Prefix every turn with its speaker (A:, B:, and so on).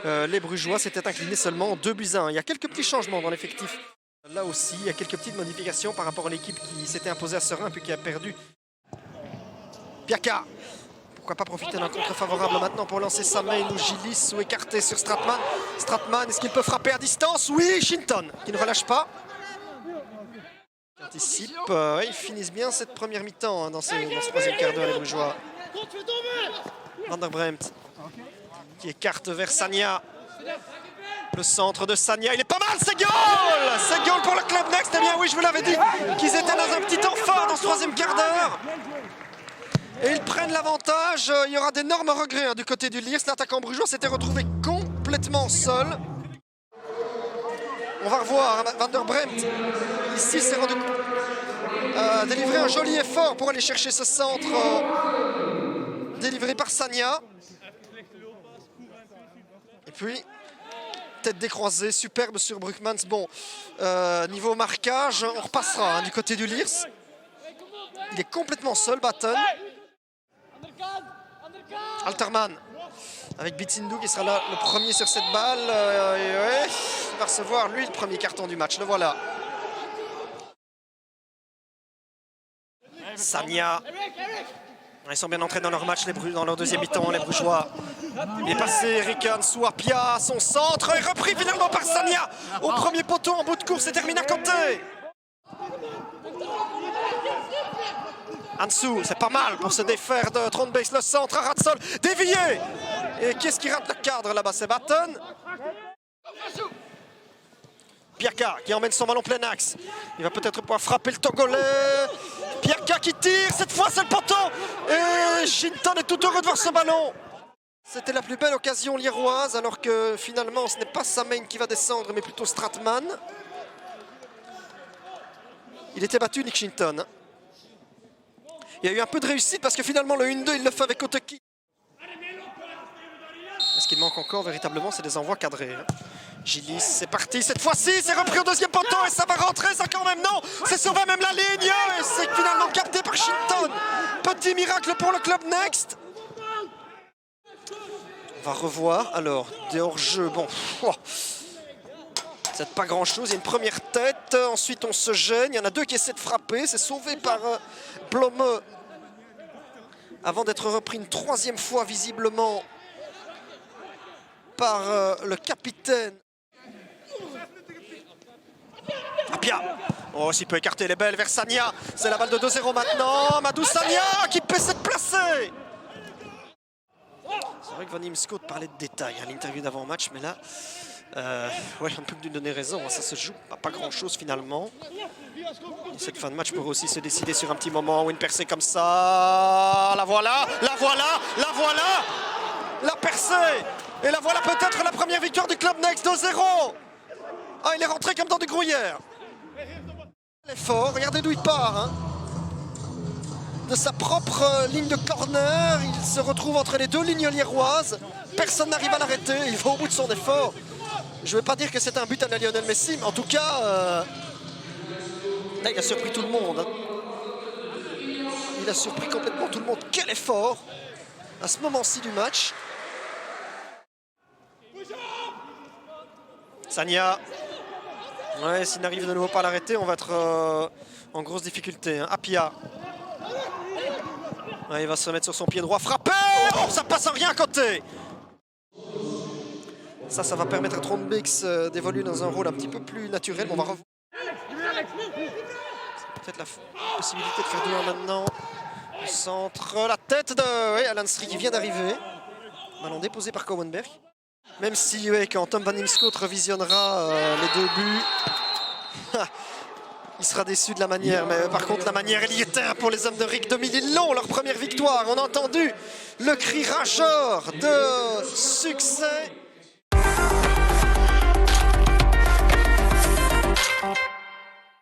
A: les Brugeois s'étaient inclinés seulement 2-1. Il y a quelques petits changements dans l'effectif. Là aussi, il y a quelques petites modifications par rapport à l'équipe qui s'était imposée à Serein puis qui a perdu. Piaka. Pourquoi pas profiter d'un contre favorable maintenant pour lancer Samein ou Gillis ou écarter sur Stratman. Stratman, est-ce qu'il peut frapper à distance? Oui, Shinton qui ne relâche pas. Qui anticipe. Ils finissent bien cette première mi-temps dans ce troisième quart d'heure, les Brugeois. Van der Bremt qui écarte vers Sagna. Le centre de Sagna, il est pas mal, c'est goal! C'est goal pour le Club Next. Eh bien oui, je vous l'avais dit qu'ils étaient dans un petit temps fort dans ce troisième quart d'heure. Et ils prennent l'avantage. Il y aura d'énormes regrets du côté du Liers. L'attaquant brugeois s'était retrouvé complètement seul. On va revoir Van der Bremt. Ici, s'est rendu délivrer un joli effort pour aller chercher ce centre délivré par Sagna. Et puis, tête décroisée, superbe sur Brugmans. Bon, niveau marquage, on repassera du côté du Liers. Il est complètement seul, Batten. Alterman avec Bitsindou qui sera là le premier sur cette balle. Il va recevoir lui le premier carton du match. Le voilà. Sagna. Ils sont bien entrés dans leur match, dans leur deuxième mi-temps, les Brugeois. Il est passé Rican sous Apia, son centre est repris finalement par Sagna. Au premier poteau en bout de course, c'est terminé à côté. Ansu, c'est pas mal pour se défaire de Trondbase, le centre à ras de sol, dévié. Et qui est-ce qui rate le cadre là-bas? C'est Batten. Piaka qui emmène son ballon plein axe. Il va peut-être pouvoir frapper le Togolais. Piaka qui tire, cette fois c'est le poteau. Et Shinton est tout heureux de voir ce ballon. C'était la plus belle occasion liéroise, alors que finalement ce n'est pas Samein qui va descendre, mais plutôt Stratman. Il était battu, Nick Shinton. Il y a eu un peu de réussite parce que finalement le 1-2 il le fait avec Oteki. Ce qu'il manque encore véritablement, c'est des envois cadrés. Gillis, c'est parti cette fois-ci, c'est repris au deuxième poteau et ça va rentrer, ça quand même non, c'est sauvé même la ligne et c'est finalement capté par Shinton. Petit miracle pour le Club Next. On va revoir, alors, des hors-jeu, bon, c'est pas grand-chose, il y a une première tête, ensuite on se gêne, il y en a deux qui essaient de frapper, c'est sauvé par Blome avant d'être repris une troisième fois visiblement par le capitaine. Apia. Oh, s'il peut écarter les belles vers Sagna. C'est la balle de 2-0 maintenant. Madou Sagna qui peut s'être placé. C'est vrai que Van Imscoot parlait de détails à l'interview d'avant-match, mais là, ouais, on peut lui donner raison. Ça se joue pas grand-chose finalement. Et cette fin de match pourrait aussi se décider sur un petit moment où une percée comme ça. La voilà, la voilà, la voilà. La percée. Et la voilà peut-être la première victoire du Club Next, 2-0. Ah, il est rentré comme dans du gruyère. L'effort, regardez d'où il part. Hein. De sa propre ligne de corner, il se retrouve entre les deux lignes liéroises. Personne n'arrive à l'arrêter, il va au bout de son effort. Je ne vais pas dire que c'est un but à la Lionel Messi, mais en tout cas, là, il a surpris tout le monde. Hein. Il a surpris complètement tout le monde. Quel effort à ce moment-ci du match. Sagna. Ouais, s'il n'arrive de nouveau pas à l'arrêter, on va être en grosse difficulté. Hein. Apia. Ouais, il va se remettre sur son pied droit. Frapper. Oh, ça passe en rien à côté. Ça va permettre à Trondbix d'évoluer dans un rôle un petit peu plus naturel. On va revoir. Peut-être la possibilité de faire 2-1 maintenant. Le centre, la tête de Alan Sri qui vient d'arriver. Ballon déposé par Cowenberg. Même si, quand Tom Van Imscoot revisionnera les deux buts, il sera déçu de la manière. Mais par contre, la manière, elle y était pour les hommes de Rick 2000. Ils l'ont, leur première victoire. On a entendu le cri rageur de succès.